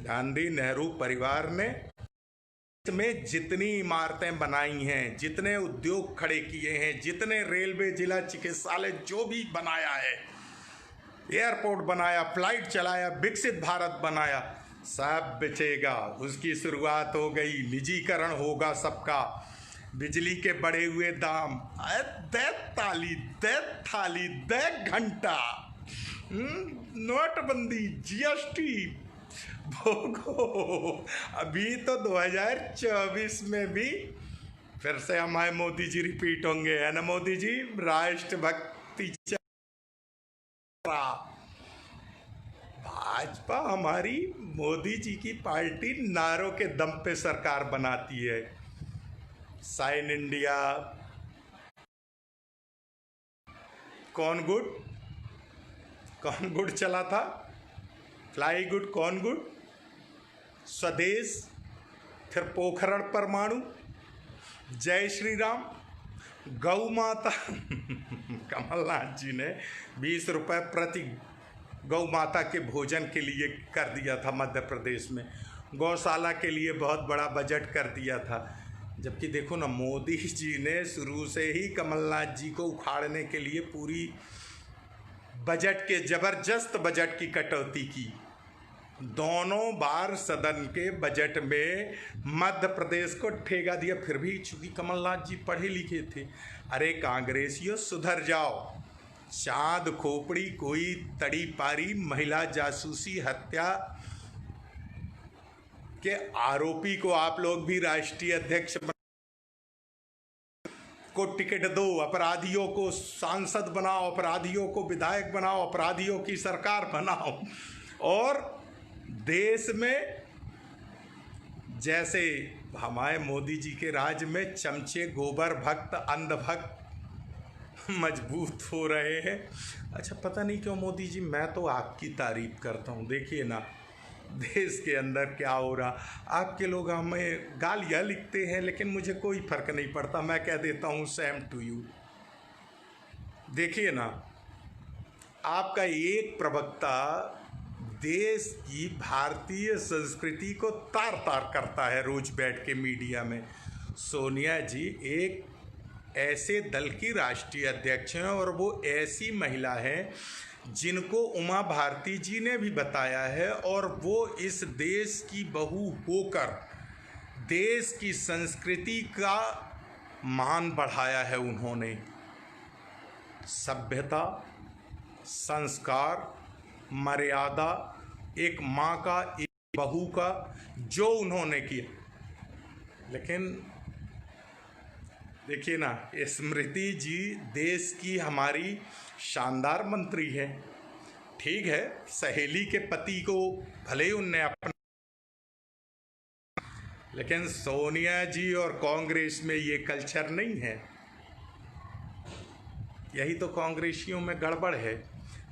गांधी नेहरू परिवार ने में जितनी इमारतें बनाई हैं, जितने उद्योग खड़े किए हैं, जितने रेलवे, जिला चिकित्सालय जो भी बनाया है, एयरपोर्ट बनाया, फ्लाइट चलाया, विकसित भारत बनाया, सब बेचेगा। उसकी शुरुआत हो गई, निजीकरण होगा सबका, बिजली के बढ़े हुए दाम, दे ताली, दे थाली, दे घंटा, नोटबंदी, जीएसटी भोगो। अभी तो 2024 में भी फिर से हमारे मोदी जी रिपीट होंगे, है ना मोदी जी? राष्ट्रभक्ति भाजपा हमारी मोदी जी की पार्टी नारों के दम पे सरकार बनाती है। साइन इंडिया, कौन गुड चला था, फ्लाई गुड, कौन गुड, स्वदेश, फिर पोखरण परमाणु, जय श्री राम, गौ माता कमलनाथ जी ने 20 रुपए प्रति गौ माता के भोजन के लिए कर दिया था मध्य प्रदेश में। गौशाला के लिए बहुत बड़ा बजट कर दिया था। जबकि देखो ना, मोदी जी ने शुरू से ही कमलनाथ जी को उखाड़ने के लिए पूरी बजट के जबरदस्त बजट की कटौती की। दोनों बार सदन के बजट में मध्य प्रदेश को ठेगा दिया। फिर भी चूंकि कमलनाथ जी पढ़े लिखे थे, अरे कांग्रेसियों सुधर जाओ, चाँद खोपड़ी कोई तड़ी पारी महिला जासूसी हत्या के आरोपी को आप लोग भी राष्ट्रीय अध्यक्ष को टिकट दो, अपराधियों को सांसद बनाओ, अपराधियों को विधायक बनाओ, अपराधियों की सरकार बनाओ। और देश में जैसे हमारे मोदी जी के राज में चमचे, गोबर भक्त, अंध भक्त मजबूत हो रहे हैं। अच्छा, पता नहीं क्यों मोदी जी, मैं तो आपकी तारीफ करता हूँ। देखिए ना देश के अंदर क्या हो रहा। आपके लोग हमें गालियाँ लिखते हैं, लेकिन मुझे कोई फर्क नहीं पड़ता, मैं कह देता हूँ सेम टू यू। देखिए ना, आपका एक प्रवक्ता देश की भारतीय संस्कृति को तार तार करता है रोज बैठ के मीडिया में। सोनिया जी एक ऐसे दल की राष्ट्रीय अध्यक्ष हैं और वो ऐसी महिला है जिनको उमा भारती जी ने भी बताया है, और वो इस देश की बहू होकर देश की संस्कृति का मान बढ़ाया है। उन्होंने सभ्यता, संस्कार, मर्यादा, एक माँ का, एक बहू का जो उन्होंने किया। लेकिन देखिए ना, स्मृति जी देश की हमारी शानदार मंत्री है। ठीक है, सहेली के पति को भले उनने अपना, लेकिन सोनिया जी और कांग्रेस में ये कल्चर नहीं है। यही तो कांग्रेसियों में गड़बड़ है।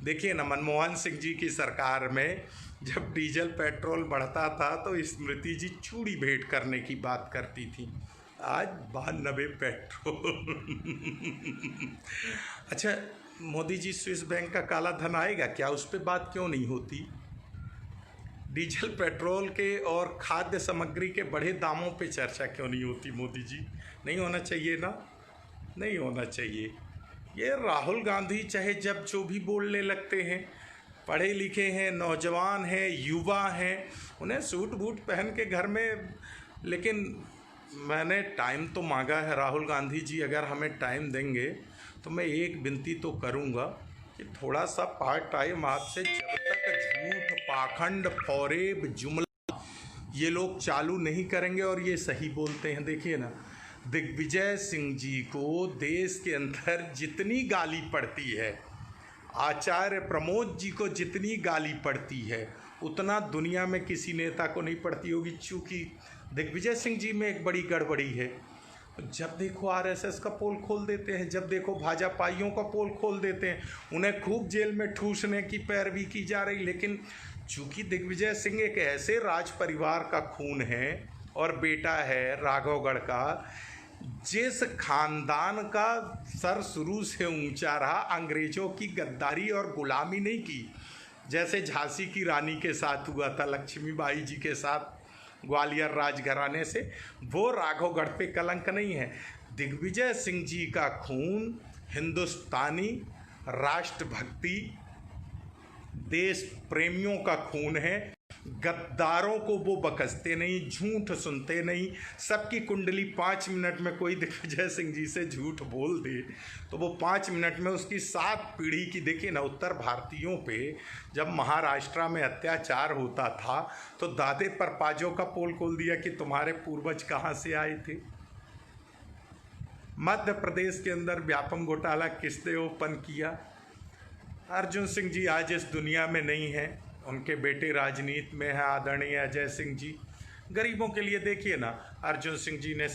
देखिए ना, मनमोहन सिंह जी की सरकार में जब डीजल पेट्रोल बढ़ता था तो स्मृति जी चूड़ी भेंट करने की बात करती थी। आज 92 पेट्रोल अच्छा, मोदी जी स्विस बैंक का काला धन आएगा क्या, उस पर बात क्यों नहीं होती? डीजल पेट्रोल के और खाद्य सामग्री के बढ़े दामों पे चर्चा क्यों नहीं होती मोदी जी? नहीं होना चाहिए ना, नहीं होना चाहिए। ये राहुल गांधी चाहे जब जो भी बोलने लगते हैं, पढ़े लिखे हैं, नौजवान हैं, युवा हैं, उन्हें सूट बूट पहन के घर में, लेकिन मैंने टाइम तो मांगा है। राहुल गांधी जी अगर हमें टाइम देंगे तो मैं एक विनती तो करूंगा कि थोड़ा सा पार्ट टाइम आपसे, जब तक झूठ, पाखंड, फौरेब, जुमला ये लोग चालू नहीं करेंगे, और ये सही बोलते हैं। देखिए ना, दिग्विजय सिंह जी को देश के अंदर जितनी गाली पड़ती है, आचार्य प्रमोद जी को जितनी गाली पड़ती है, उतना दुनिया में किसी नेता को नहीं पड़ती होगी। चूँकि दिग्विजय सिंह जी में एक बड़ी गड़बड़ी है, जब देखो आरएसएस का पोल खोल देते हैं, जब देखो भाजपाइयों का पोल खोल देते हैं, उन्हें खूब जेल में ठूसने की पैरवी की जा रही। लेकिन चूँकि दिग्विजय सिंह एक ऐसे राज परिवार का खून है और बेटा है राघवगढ़ का, जिस खानदान का सर शुरू से ऊंचा रहा, अंग्रेजों की गद्दारी और गुलामी नहीं की, जैसे झांसी की रानी के साथ हुआ था, लक्ष्मीबाई जी के साथ ग्वालियर राजघराने से, वो राघवगढ़ पे कलंक नहीं है। दिग्विजय सिंह जी का खून हिंदुस्तानी राष्ट्रभक्ति, देश प्रेमियों का खून है। गद्दारों को वो बकसते नहीं, झूठ सुनते नहीं। सबकी कुंडली 5 मिनट में कोई दिग्विजय सिंह जी से झूठ बोल दे तो वो 5 मिनट में उसकी 7 पीढ़ी की, देखिए ना, उत्तर भारतीयों पे जब महाराष्ट्र में अत्याचार होता था तो दादे पर पाजों का पोल खोल दिया कि तुम्हारे पूर्वज कहाँ से आए थे। मध्य प्रदेश के अंदर व्यापम घोटाला किसने ओपन किया? अर्जुन सिंह जी आज इस दुनिया में नहीं है, उनके बेटे राजनीति में है, आदरणीय अजय सिंह जी। गरीबों के लिए देखिए ना, अर्जुन सिंह जी ने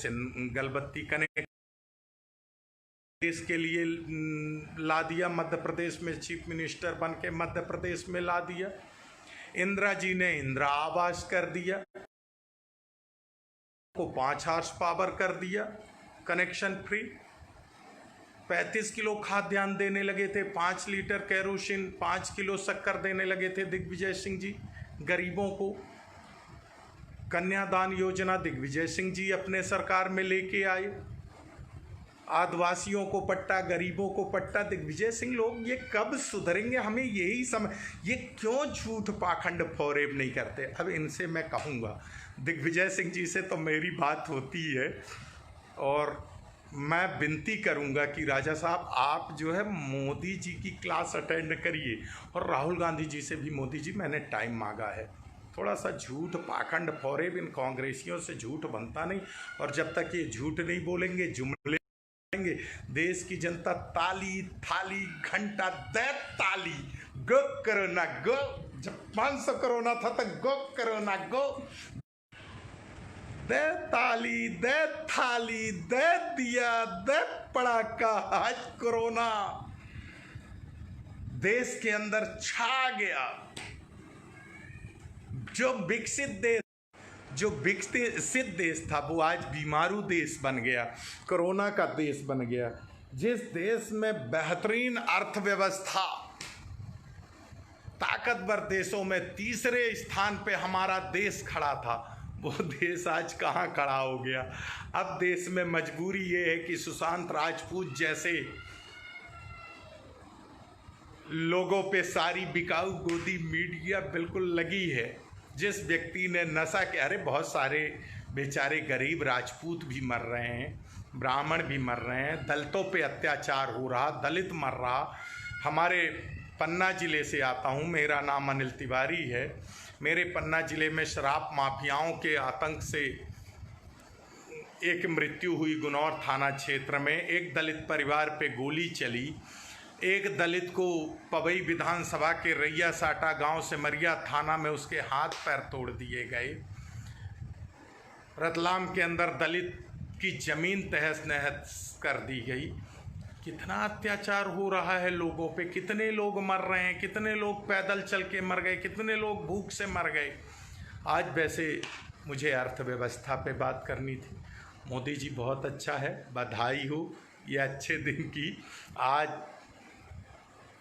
गलबत्ती कनेक्ट देश के लिए ला दिया, मध्य प्रदेश में चीफ मिनिस्टर बन के मध्य प्रदेश में ला दिया। इंदिरा जी ने इंदिरा आवास कर दिया, को 5 हॉर्स पावर कर दिया, कनेक्शन फ्री। 35 किलो खाद्यान्न देने लगे थे, 5 लीटर केरोसिन, 5 किलो शक्कर देने लगे थे दिग्विजय सिंह जी गरीबों को। कन्यादान योजना दिग्विजय सिंह जी अपने सरकार में लेके आए। आदिवासियों को पट्टा, गरीबों को पट्टा, दिग्विजय सिंह। लोग ये कब सुधरेंगे? हमें यही समझ, ये क्यों झूठ पाखंड फौरेब नहीं करते? अब इनसे मैं कहूँगा, दिग्विजय सिंह जी से तो मेरी बात होती है और मैं विनती करूंगा कि राजा साहब आप जो है मोदी जी की क्लास अटेंड करिए, और राहुल गांधी जी से भी, मोदी जी मैंने टाइम मांगा है, थोड़ा सा झूठ पाखंड फौरेब इन कांग्रेसियों से झूठ बनता नहीं, और जब तक ये झूठ नहीं बोलेंगे, जुमले बोलेंगे, देश की जनता ताली थाली घंटा दे ताली, गो कोरोना गो। जब 500 कोरोना था तो गो कोरोना गो, दे ताली दे थाली दे दिया दे पड़ाका। आज कोरोना देश के अंदर छा गया। जो विकसित देश था वो आज बीमारू देश बन गया, कोरोना का देश बन गया। जिस देश में बेहतरीन अर्थव्यवस्था, ताकतवर देशों में तीसरे स्थान पे हमारा देश खड़ा था, वो देश आज कहाँ खड़ा हो गया। अब देश में मजबूरी ये है कि सुशांत राजपूत जैसे लोगों पे सारी बिकाऊ गोदी मीडिया बिल्कुल लगी है। जिस व्यक्ति ने नशा के, अरे बहुत सारे बेचारे गरीब राजपूत भी मर रहे हैं, ब्राह्मण भी मर रहे हैं, दलितों पे अत्याचार हो रहा, दलित मर रहा। हमारे पन्ना ज़िले से आता हूँ, मेरा नाम अनिल तिवारी है। मेरे पन्ना ज़िले में शराब माफियाओं के आतंक से एक मृत्यु हुई। गुनौर थाना क्षेत्र में एक दलित परिवार पे गोली चली। एक दलित को पवई विधानसभा के रैया साटा गांव से मरिया थाना में उसके हाथ पैर तोड़ दिए गए। रतलाम के अंदर दलित की ज़मीन तहस नहस कर दी गई। कितना अत्याचार हो रहा है लोगों पे, कितने लोग मर रहे हैं, कितने लोग पैदल चल के मर गए, कितने लोग भूख से मर गए। आज वैसे मुझे अर्थव्यवस्था पे बात करनी थी। मोदी जी बहुत अच्छा है, बधाई हो ये अच्छे दिन की। आज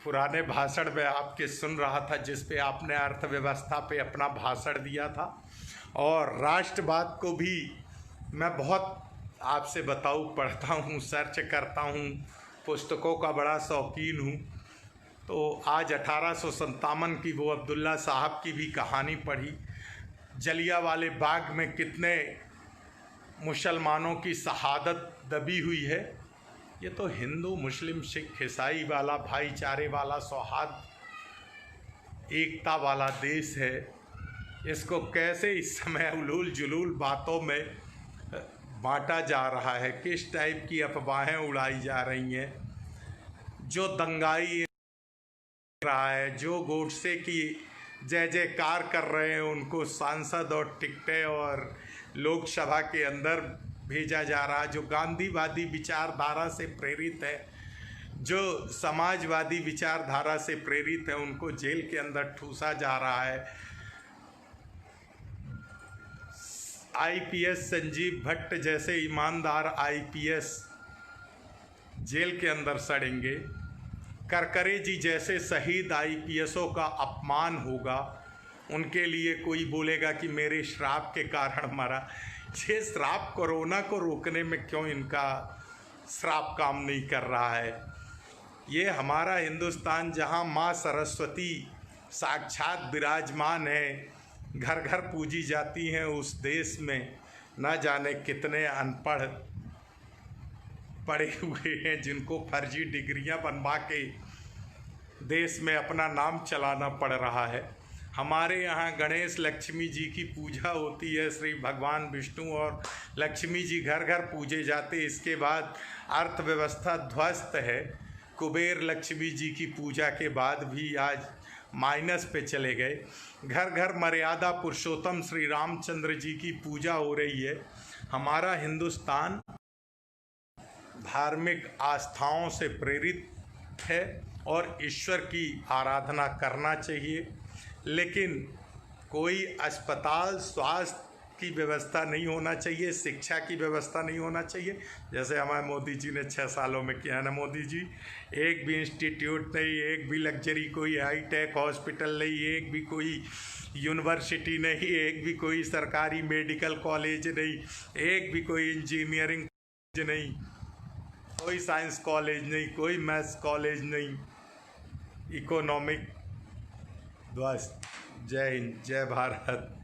पुराने भाषण में आपके सुन रहा था जिस पे आपने अर्थव्यवस्था पे अपना भाषण दिया था, और राष्ट्रवाद को भी मैं बहुत आपसे बताऊँ, पढ़ता हूँ, सर्च करता हूँ, पुस्तकों का बड़ा शौकीन हूँ। तो आज 1857 की वो अब्दुल्ला साहब की भी कहानी पढ़ी। जलियांवाले बाग में कितने मुसलमानों की शहादत दबी हुई है। ये तो हिंदू मुस्लिम सिख ईसाई वाला भाईचारे वाला सौहार्द एकता वाला देश है। इसको कैसे इस समय उलूल जुलूल बातों में बांटा जा रहा है, किस टाइप की अफवाहें उड़ाई जा रही हैं। जो दंगाई रहा है, जो गोडसे की जय जयकार कर रहे हैं, उनको सांसद और टिकटें और लोकसभा के अंदर भेजा जा रहा है। जो गांधीवादी विचारधारा से प्रेरित है, जो समाजवादी विचारधारा से प्रेरित है, उनको जेल के अंदर ठूसा जा रहा है। आईपीएस संजीव भट्ट जैसे ईमानदार आईपीएस जेल के अंदर सड़ेंगे। करकरे जी जैसे शहीद आईपीएसओं का अपमान होगा, उनके लिए कोई बोलेगा कि मेरे श्राप के कारण मरा। ये श्राप कोरोना को रोकने में क्यों इनका श्राप काम नहीं कर रहा है? ये हमारा हिंदुस्तान जहाँ माँ सरस्वती साक्षात विराजमान है, घर घर पूजी जाती हैं, उस देश में न जाने कितने अनपढ़ पड़े हुए हैं जिनको फर्जी डिग्रियां बनवा के देश में अपना नाम चलाना पड़ रहा है। हमारे यहाँ गणेश लक्ष्मी जी की पूजा होती है, श्री भगवान विष्णु और लक्ष्मी जी घर घर पूजे जाते। इसके बाद अर्थव्यवस्था ध्वस्त है। कुबेर लक्ष्मी जी की पूजा के बाद भी आज माइनस पे चले गए। घर घर मर्यादा पुरुषोत्तम श्री रामचंद्र जी की पूजा हो रही है। हमारा हिंदुस्तान धार्मिक आस्थाओं से प्रेरित है और ईश्वर की आराधना करना चाहिए, लेकिन कोई अस्पताल स्वास्थ्य की व्यवस्था नहीं होना चाहिए, शिक्षा की व्यवस्था नहीं होना चाहिए। जैसे हमारे मोदी जी ने 6 सालों में किया ना। मोदी जी एक भी इंस्टीट्यूट नहीं, एक भी लग्जरी कोई हाईटेक हॉस्पिटल नहीं, एक भी कोई यूनिवर्सिटी नहीं, एक भी कोई सरकारी मेडिकल कॉलेज नहीं, एक भी कोई इंजीनियरिंग कॉलेज नहीं, कोई साइंस कॉलेज नहीं, कोई मैथ्स कॉलेज नहीं, इकोनॉमिक ध्वस्त। जय हिंद, जय भारत।